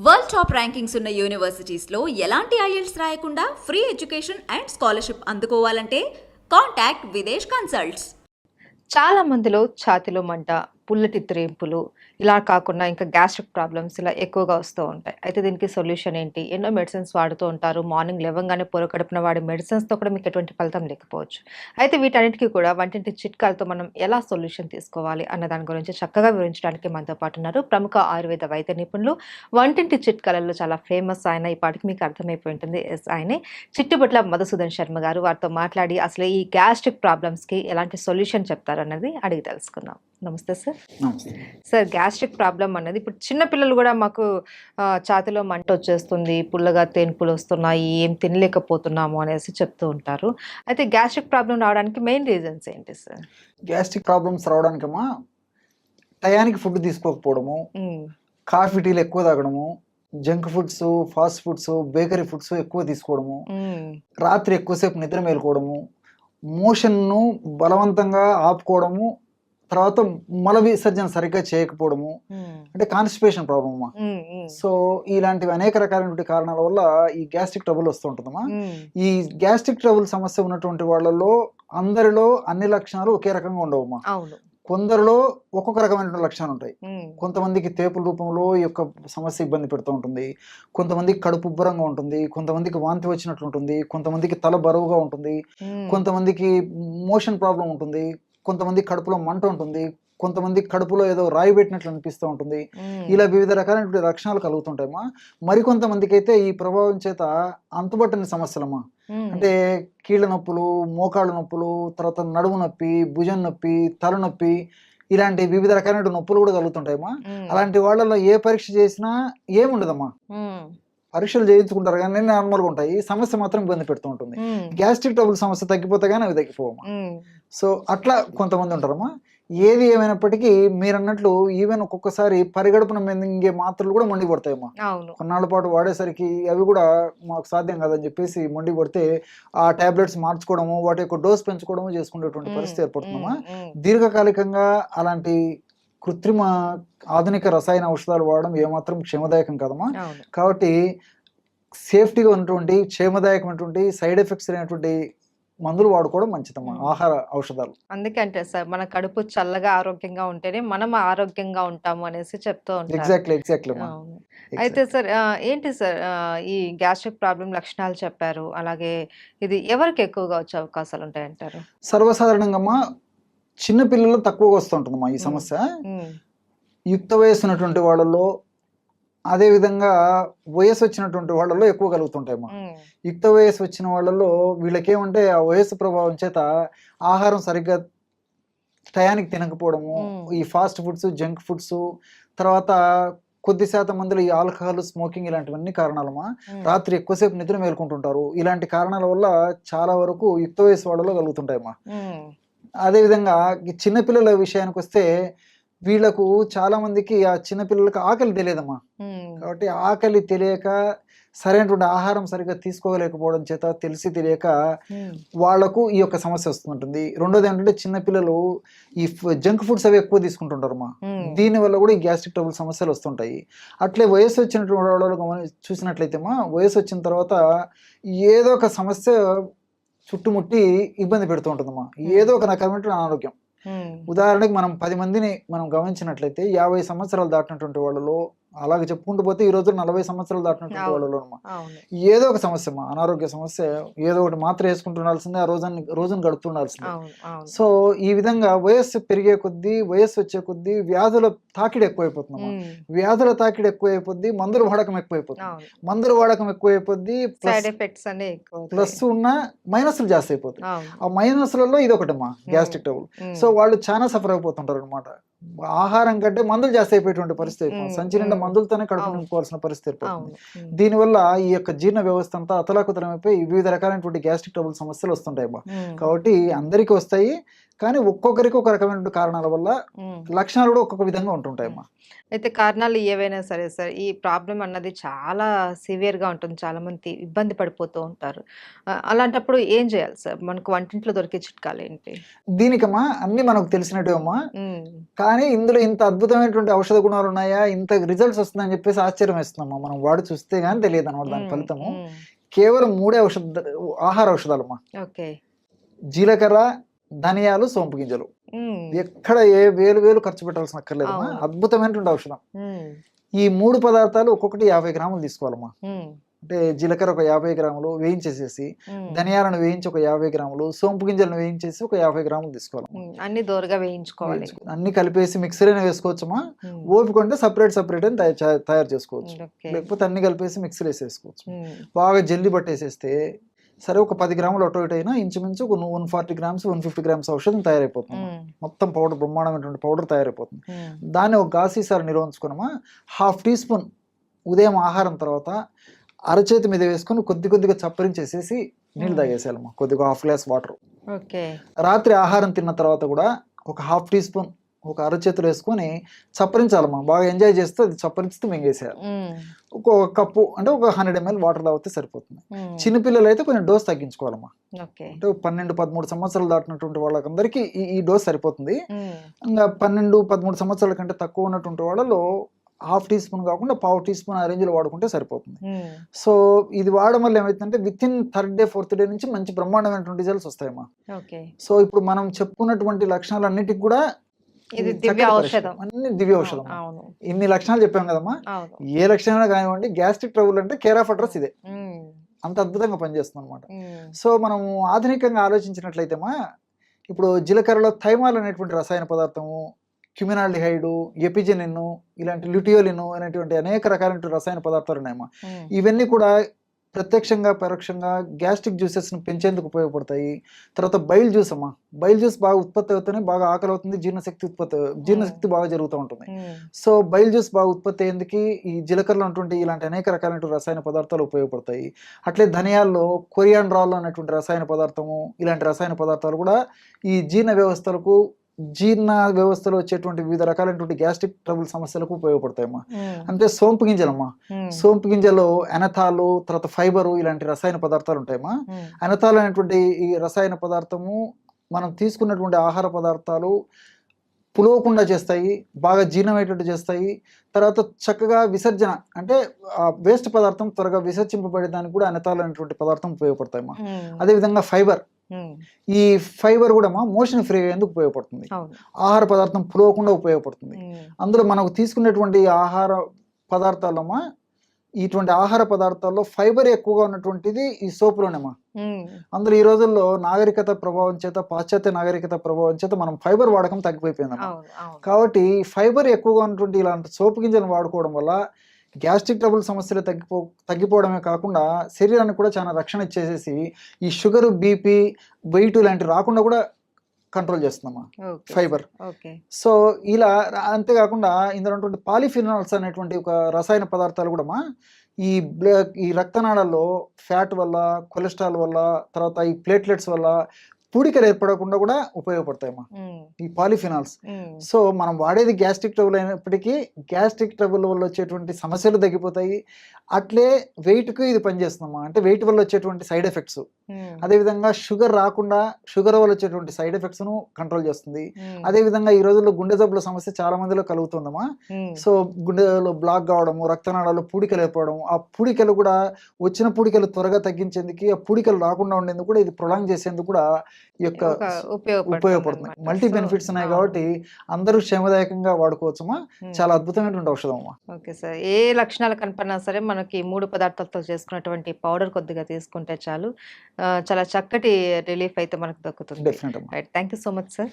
World top rankings ఉన్న యూనివర్సిటీస్లో ఎలాంటి IELTS రాయకుండా ఫ్రీ ఎడ్యుకేషన్ అండ్ స్కాలర్షిప్ అందుకోవాలంటే కాంటాక్ట్ విదేశ్ కన్సల్ట్స్. చాలా మందిలో ఛాతీలో మంట, పుల్లటి త్రేంపులు ఇలా కాకుండా ఇంకా గ్యాస్ట్రిక్ ప్రాబ్లమ్స్ ఇలా ఎక్కువగా వస్తూ ఉంటాయి. అయితే దీనికి సొల్యూషన్ ఏంటి? ఎన్నో మెడిసిన్స్ వాడుతూ ఉంటారు. మార్నింగ్ లేవగానే పొరకడుపున వాడే మెడిసిన్స్తో కూడా మీకు ఎటువంటి ఫలితం లేకపోవచ్చు. అయితే వీటన్నిటికీ కూడా వంటింటి చిట్కాలతో మనం ఎలా సొల్యూషన్ తీసుకోవాలి అన్న దాని గురించి చక్కగా వివరించడానికి మనతో పాటు ఉన్నారు ప్రముఖ ఆయుర్వేద వైద్య నిపుణులు, వంటింటి చిట్కాలలో చాలా ఫేమస్ ఆయన. ఈ పాటికి మీకు అర్థమైపోయి ఉంటుంది. ఆయనే చిట్టుబట్ల మధుసూదన్ శర్మ గారు. వారితో మాట్లాడి అసలు ఈ గ్యాస్ట్రిక్ ప్రాబ్లమ్స్కి ఎలాంటి సొల్యూషన్ చెప్తారు అన్నది అడిగి తెలుసుకుందాం. నమస్తే సార్. సార్, గ్యాస్ట్రిక్ ప్రాబ్లం అనేది ఇప్పుడు చిన్నపిల్లలు కూడా మాకు ఛాతీలో మంట వచ్చేస్తుంది, పుల్లగా తేన్పులు వస్తున్నాయి, ఏం తినలేకపోతున్నాము అనేసి చెప్తూ ఉంటారు. అయితే గ్యాస్ట్రిక్ ప్రాబ్లం రావడానికి మెయిన్ రీజన్స్ ఏంటి సార్? గ్యాస్ట్రిక్ ప్రాబ్లమ్స్ రావడానికమ్మా టయానికి ఫుడ్ తీసుకోకపోవడము, కాఫీ టీలు ఎక్కువ తాగడము, junk foods, fast foods, bakery foods ఎక్కువ తీసుకోవడము, రాత్రి ఎక్కువసేపు నిద్ర మేలుకోవడము, మోషన్ను బలవంతంగా ఆపుకోవడము, తర్వాత మల విసర్జన సరిగ్గా చేయకపోవడము, అంటే కాన్స్టిపేషన్ ప్రాబ్లమ్ అమ్మా. సో ఇలాంటివి అనేక రకాలైన కారణాల వల్ల ఈ గ్యాస్ట్రిక్ ట్రబుల్ వస్తూ ఉంటుందమ్మా. ఈ గ్యాస్ట్రిక్ ట్రబుల్ సమస్య ఉన్నటువంటి వాళ్ళలో అందరిలో అన్ని లక్షణాలు ఒకే రకంగా ఉండవమ్మా. కొందరిలో ఒక్కొక్క రకమైన లక్షణాలు ఉంటాయి. కొంతమందికి తేపుల రూపంలో ఈ యొక్క సమస్య ఇబ్బంది పెడుతూ ఉంటుంది, కొంతమందికి కడుపు ఉబ్బరంగా ఉంటుంది, కొంతమందికి వాంతి వచ్చినట్లు ఉంటుంది, కొంతమందికి తల బరువుగా ఉంటుంది, కొంతమందికి మోషన్ ప్రాబ్లం ఉంటుంది, కొంతమంది కడుపులో మంట ఉంటుంది, కొంతమంది కడుపులో ఏదో రాయి పెట్టినట్లు అనిపిస్తూ ఉంటుంది. ఇలా వివిధ రకాలైన లక్షణాలు కలుగుతుంటాయమ్మా. మరికొంతమందికి అయితే ఈ ప్రభావం చేత అంతుబట్టని సమస్యలమ్మా, అంటే కీళ్ళ నొప్పులు, మోకాళ్ళ నొప్పులు, తర్వాత నడుము నొప్పి, భుజం నొప్పి, తలనొప్పి, ఇలాంటి వివిధ రకాలైన నొప్పులు కూడా కలుగుతుంటాయమ్మా. అలాంటి వాళ్ళలో ఏ పరీక్ష చేసినా ఏముండదమ్మా, పరీక్షలు చేయించుకుంటారు కానీ నార్మల్గా ఉంటాయి, సమస్య మాత్రం ఇబ్బంది పెడుతూ ఉంటుంది. గ్యాస్ట్రిక్ ట్రబుల్ సమస్య తగ్గిపోతే కానీ అవి తగ్గిపోవమ్మా. సో అట్లా కొంతమంది ఉంటారమ్మా. ఏది ఏమైనప్పటికీ మీరు అన్నట్లు ఈవెన్ ఒక్కొక్కసారి పరిగడుపున మింగే మాత్రలు కూడా మండి పడతాయమ్మా. కొన్నాళ్ళ పాటు వాడేసరికి అవి కూడా మాకు సాధ్యం కాదని చెప్పేసి మండి పడితే ఆ టాబ్లెట్స్ మార్చుకోవడము, వాటి యొక్క డోస్ పెంచుకోవడము చేసుకునేటువంటి పరిస్థితి ఏర్పడుతుందమ్మా. దీర్ఘకాలికంగా అలాంటి కృత్రిమ ఆధునిక రసాయన ఔషధాలు వాడడం ఏమాత్రం క్షేమదాయకం కాదమ్మా. కాబట్టి సేఫ్టీగా ఉన్నటువంటి క్షేమదాయకమైనటువంటి సైడ్ ఎఫెక్ట్స్ అనేటువంటి మందులు వాడుకోవడం మంచిదమ్మా, ఆహార ఔషధాలు. అందుకే అంటే సార్, మన కడుపు చల్లగా ఆరోగ్యంగా ఉంటేనే మనం ఆరోగ్యంగా ఉంటాము అనేసి చెప్తూ ఉంటారు. ఎగ్జాక్ట్లీ. అయితే సార్, ఏంటి సార్ ఈ గ్యాస్ట్రిక్ ప్రాబ్లం లక్షణాలు చెప్పారు, అలాగే ఇది ఎవరికి ఎక్కువగా వచ్చే అవకాశాలు ఉంటాయంటారు? సర్వసాధారణంగా అమ్మా చిన్న పిల్లలు తక్కువగా వస్తుంటుందమ్మా ఈ సమస్య. యుక్త వయసు ఉన్నటువంటి వాళ్ళలో, అదేవిధంగా వయసు వచ్చినటువంటి వాళ్ళలో ఎక్కువ కలుగుతుంటాయమ్మా. యుక్త వయసు వచ్చిన వాళ్ళలో వీళ్ళకేమంటే ఆ వయసు ప్రభావం చేత ఆహారం సరిగ్గా టయానికి తినకపోవడము, ఈ ఫాస్ట్ ఫుడ్స్, జంక్ ఫుడ్స్, తర్వాత కొద్ది శాతం మందిలో ఈ ఆల్కహాల్, స్మోకింగ్ ఇలాంటివన్నీ కారణాలమ్మా. రాత్రి ఎక్కువసేపు నిద్ర మేల్కొంటుంటారు. ఇలాంటి కారణాల వల్ల చాలా వరకు యుక్త వయసు వాళ్ళలో కలుగుతుంటాయమ్మా. అదేవిధంగా చిన్నపిల్లల విషయానికి వస్తే వీళ్ళకు చాలా మందికి ఆ చిన్నపిల్లలకు ఆకలి తెలియదమ్మా. కాబట్టి ఆకలి తెలియక సరైనటువంటి ఆహారం సరిగ్గా తీసుకోలేకపోవడం చేత తెలిసి తెలియక వాళ్లకు ఈ యొక్క సమస్య వస్తుంటుంది. రెండోది ఏంటంటే చిన్నపిల్లలు ఈ జంక్ ఫుడ్స్ అవి ఎక్కువ తీసుకుంటుంటారమ్మా. దీనివల్ల కూడా ఈ గ్యాస్ట్రిక్ ట్రబుల్ సమస్యలు వస్తుంటాయి. అట్లే వయసు వచ్చినటువంటి వాళ్ళు చూసినట్లయితే వయసు వచ్చిన తర్వాత ఏదో ఒక సమస్య చుట్టుముట్టి ఇబ్బంది పెడుతూ ఉంటుందమ్మా, ఏదో ఒక రకమైన అనారోగ్యం. ఉదాహరణకి మనం 10 మందిని మనం గమనించినట్లయితే 50 సంవత్సరాలు దాటినటువంటి వాళ్ళలో, అలాగే చెప్పుకుంటూ పోతే ఈ రోజు 40 సంవత్సరాలు దాటినటువంటి వాళ్ళలో ఏదో ఒక సమస్య, అనారోగ్య సమస్య, ఏదో ఒకటి మాత్ర వేసుకుంటుండాల్సిందే, ఆ రోజును గడుపుతుండాల్సిందే. సో ఈ విధంగా వయస్సు పెరిగే కొద్దీ, వయస్సు వచ్చే కొద్దీ వ్యాధుల తాకిడి ఎక్కువైపోతుందమ్మా. వ్యాధుల తాకిడి ఎక్కువైపోద్ది, మందుల వాడకం ఎక్కువైపోతుంది. మందుల వాడకం ఎక్కువైపోద్ది, ప్లస్ ఉన్న మైనస్లు జాస్తి అయిపోతాయి. ఆ మైనస్లలో ఇది ఒకటమ్మా గ్యాస్ట్రిక్ ట్రబుల్. సో వాళ్ళు చాలా సఫర్ అయిపోతుంటారు అనమాట. ఆహారం కంటే మందులు జాస్తి అయిపోయేటువంటి పరిస్థితి, సంచి నిండా మందులతోనే కడుపు నింపుకోవాల్సిన పరిస్థితి ఏర్పడుతుంది. దీనివల్ల ఈ యొక్క జీర్ణ వ్యవస్థ అంతా అతలాకుతలమైపోయి వివిధ రకాలైనటువంటి గ్యాస్ట్రిక్ ట్రబుల్ సమస్యలు వస్తుంటాయి. కాబట్టి అందరికీ వస్తాయి, కానీ ఒక్కొక్కరికి ఒక రకమైన కారణాల వల్ల లక్షణాలు కూడా ఒక్కొక్క విధంగా ఉంటుంటాయమ్మా. అయితే కారణాలు ఏవైనా సరే సార్, ఈ ప్రాబ్లం అన్నది చాలా సివియర్‌గా ఉంటుంది. చాలామంది ఇబ్బంది పడిపోతూ ఉంటారు. అలాంటప్పుడు ఏం చేయాలి సార్? మనకు వంటింట్లో దొరికే చిట్కాలేంటి? దీనికమ్మా అన్ని మనకు తెలిసినట్టువమ్మా, హ్మ్. కానీ ఇందులో ఇంత అద్భుతమైనటువంటి ఔషధ గుణాలు ఉన్నాయా, ఇంత రిజల్ట్స్ వస్తుందని చెప్పేసి ఆశ్చర్యం వేస్తున్నామ్మా. మనం వాడి చూస్తే గానీ తెలియదు అనమాట దాని హ్మ్. ఫలితము. హ్మ్. కేవలం 3 ఆహార ఔషధాలమ్మా. ఓకే. జీలకర్ర, ధనియాలు, సోంపు గింజలు. హ్మ్. ఎక్కడ ఏ వేలు ఖర్చు పెట్టాల్సిన అక్కర్లేదమ్మా. అవును. అద్భుతమైనటువంటి ఔషధం. హ్మ్. ఈ 3 పదార్థాలు ఒక్కొక్కటి 50 గ్రాములు తీసుకోవాలమ్మా. హ్మ్. అంటే జీలకర్ర ఒక 50 గ్రాములు వేయించేసేసి, హ్మ్. ధనియాలను వేయించి ఒక 50 గ్రాములు, సోంపు గింజలను వేయించేసి ఒక 50 గ్రాములు తీసుకోవాలమ్మా. అన్ని దోరగా వేయించుకోవాలి. అన్ని కలిపేసి మిక్సీలోనే వేసుకోవచ్చమ్మా. హ్మ్. ఓపిక ఉంటే సపరేట్ అని తయారు చేసుకోవచ్చు. ఓకే. లేకపోతే అన్ని కలిపేసి మిక్సీలో వేసేసుకోవచ్చు. హ్మ్. బాగా జల్లి పట్టేసేస్తే సరే ఒక 10 గ్రాములు అటు ఇటు అయినా ఇంచుమించు ఒక 140 గ్రామ్స్ 150 గ్రామ్స్ ఔషధం తయారైపోతుంది. హ్మ్. మొత్తం పౌడర్ బ్రహ్మాండమైనటువంటి పౌడర్ తయారైపోతుంది. హ్మ్. దాన్ని ఒక గాసీసారి నిల్వ ఉంచుకున్నామా, 1/2 టీ స్పూన్ ఉదయం ఆహారం తర్వాత అరచేతి మీద వేసుకొని కొద్దిగా చప్పరించేసేసి నీళ్ళు తాగేసేయాలమ్మా. కొద్దిగా 1/2 గ్లాస్ వాటర్. ఓకే. రాత్రి ఆహారం తిన్న తర్వాత కూడా ఒక 1/2 టీ స్పూన్ ఒక అరచేతులు వేసుకొని చప్పరించాలమ్మా. బాగా ఎంజాయ్ చేస్తూ అది చప్పరిస్తూ మింగేసేయాలి. హ్మ్. ఒక కప్పు అంటే ఒక 100 ml వాటర్ తాగితే సరిపోతుంది. హ్మ్. చిన్నపిల్లలు అయితే కొంచెం డోస్ తగ్గించుకోవాలమ్మా. ఓకే. అంటే 12-13 సంవత్సరాలు దాటినటువంటి వాళ్ళకందరికీ ఈ డోస్ సరిపోతుంది. హ్మ్. ఇంకా 12-13 సంవత్సరాల కంటే తక్కువ ఉన్నటువంటి వాళ్ళలో 1/2 టీ స్పూన్ కాకుండా 1/4 టీ స్పూన్ ఆ రేంజ్లో వాడుకుంటే సరిపోతుంది. హ్మ్. సో ఇది వాడడం వల్ల ఏమైతుందంటే within 3rd day 4th day నుంచి మంచి బ్రహ్మాండమైనటువంటి రిజల్ట్స్ వస్తాయమ్మా. ఓకే. సో ఇప్పుడు మనం చెప్పుకున్నటువంటి లక్షణాలన్నిటికి కూడా ఇది చక్కటి దివ్య పరిష్కారం. ఔషధం. అన్ని దివ్య ఔషధం. అవును. ఇన్ని లక్షణాలు చెప్పాం కదమ్మా. అవును. ఏ లక్షణాలు కానివ్వండి, గ్యాస్ట్రిక్ ట్రబుల్ అంటే కేర్ ఆఫ్ అడ్రస్ ఇదే. హ్మ్. అంత అద్భుతంగా పనిచేస్తుంది అనమాట. హ్మ్. సో మనం ఆధునికంగా ఆలోచించినట్లయితేమా, ఇప్పుడు జీలకర్రలో థైమాల్ అనేటువంటి రసాయన పదార్థము, క్యుమినాల్డిహైడ్, ఎపిజెనిన్, ఇలాంటి ల్యూటియోలిన్ అనేటువంటి అనేక రకాలైన రసాయన పదార్థాలు ఉన్నాయమ్మా. హ్మ్. ఇవన్నీ కూడా ప్రత్యక్షంగా పరోక్షంగా గ్యాస్ట్రిక్ జ్యూసెస్ను పెంచేందుకు ఉపయోగపడతాయి. తర్వాత బైల్ జ్యూస్ అమ్మా. బైల్ జ్యూస్ బాగా ఉత్పత్తి అవుతూనే బాగా ఆకలి అవుతుంది, జీర్ణశక్తి బాగా జరుగుతూ ఉంటుంది. హ్మ్. సో బైల్ జ్యూస్ బాగా ఉత్పత్తి అయ్యేందుకు ఈ జీలకర్రలో ఉన్నటువంటి ఇలాంటి అనేక రకాలైన రసాయన పదార్థాలు ఉపయోగపడతాయి. అట్లే ధనియాల్లో కొరియాండ్రాల్ అనేటువంటి రసాయన పదార్థము, ఇలాంటి రసాయన పదార్థాలు కూడా ఈ జీర్ణ వ్యవస్థలో వచ్చేటువంటి వివిధ రకాలైనటువంటి గ్యాస్ట్రిక్ ట్రబుల్ సమస్యలకు ఉపయోగపడతాయమ్మా. హ్మ్. అంటే సోంపు గింజలమ్మా. హ్మ్. సోంపు గింజలో ఎనథాలు, తర్వాత ఫైబరు, ఇలాంటి రసాయన పదార్థాలు ఉంటాయమ్మా. హ్మ్. ఎనథాల్ అనేటువంటి ఈ రసాయన పదార్థము మనం తీసుకున్నటువంటి ఆహార పదార్థాలు పులవకుండా చేస్తాయి, బాగా జీర్ణమయ్యేటట్టు చేస్తాయి. తర్వాత చక్కగా విసర్జన అంటే వేస్ట్ పదార్థం త్వరగా విసర్జింపబడేదానికి కూడా ఎనథాల్ అనేటువంటి పదార్థం ఉపయోగపడతాయమ్మా. హ్మ్. అదేవిధంగా ఫైబర్. హ్మ్. ఈ ఫైబర్ కూడా మోషన్ ఫ్రీ అయ్యేందుకు ఉపయోగపడుతుంది. అవును. ఆహార పదార్థం పులవకుండా ఉపయోగపడుతుంది. హ్మ్. అందులో మనకు తీసుకునేటువంటి ఆహార పదార్థాలమ్మా, ఇటువంటి ఆహార పదార్థాల్లో ఫైబర్ ఎక్కువగా ఉన్నటువంటిది ఈ సోపులోనేమా. హ్మ్. అందులో ఈ రోజుల్లో నాగరికత ప్రభావం చేత, పాశ్చాత్య నాగరికత ప్రభావం చేత మనం ఫైబర్ వాడకం తగ్గిపోయిపోయిందమ్మా. అవును. అవును. కాబట్టి ఫైబర్ ఎక్కువగా ఉన్నటువంటి ఇలాంటి సోపు గింజలను వాడుకోవడం వల్ల గ్యాస్ట్రిక్ ట్రబుల్ సమస్యలు తగ్గిపోవడమే కాకుండా శరీరానికి కూడా చాలా రక్షణ ఇచ్చేసేసి ఈ షుగర్, బీపీ, వెయిట్ ఇలాంటివి రాకుండా కూడా కంట్రోల్ చేస్తుందమ్మా ఓకే. ఫైబర్. ఓకే. సో ఇలా అంతేకాకుండా ఇందులో ఉన్నటువంటి పాలిఫినాల్స్ అనేటువంటి ఒక రసాయన పదార్థాలు కూడా ఈ రక్తనాళాల్లో ఫ్యాట్ వల్ల, కొలెస్ట్రాల్ వల్ల, తర్వాత ఈ ప్లేట్లెట్స్ వల్ల పూడికలు ఏర్పడకుండా కూడా ఉపయోగపడతాయమ్మా హ్మ్. ఈ పాలిఫినాల్స్. హ్మ్. సో మనం వాడేది గ్యాస్ట్రిక్ ట్రబుల్ అయినప్పటికీ గ్యాస్ట్రిక్ ట్రబుల్ వల్ల వచ్చేటువంటి సమస్యలు తగ్గిపోతాయి. అట్లే వెయిట్కి ఇది పనిచేస్తుందమ్మా. అంటే వెయిట్ వల్ల వచ్చేటువంటి సైడ్ ఎఫెక్ట్స్, హ్మ్. అదేవిధంగా షుగర్ రాకుండా షుగర్ వల్ల వచ్చేటువంటి సైడ్ ఎఫెక్ట్స్ను కంట్రోల్ చేస్తుంది. హ్మ్. అదేవిధంగా ఈ రోజుల్లో గుండె జబ్బుల సమస్య చాలా మందిలో కలుగుతుందమ్మా. హ్మ్. సో గుండెలో బ్లాక్ కావడము, రక్తనాళాల్లో పూడికలు ఏర్పడడం, ఆ పూడికలు కూడా వచ్చిన పూడికలు త్వరగా తగ్గించేందుకు, ఆ పూడికలు రాకుండా ఉండేందుకు కూడా ఇది ప్రొలాంగ్ చేసేందుకు కూడా ఈ యొక్క ఉపయోగపడుతుంది. మల్టీ బెనిఫిట్స్ ఉన్నాయి కాబట్టి అందరూ క్షేమదాయకంగా వాడుకోవచ్చమ్మా. చాలా అద్భుతమైనటువంటి ఔషధం అమ్మా. Okay sir. ఏ లక్షణాలు కనపడినా సరే మనకి 3 పదార్థాలతో చేసుకున్నటువంటి పౌడర్ కొద్దిగా తీసుకుంటే చాలు. చాలా చక్కటి రిలీఫ్ అయితే మనకు దక్కుతుంది. డెఫినెట్ అమ్మా. Right. Thank you so much sir.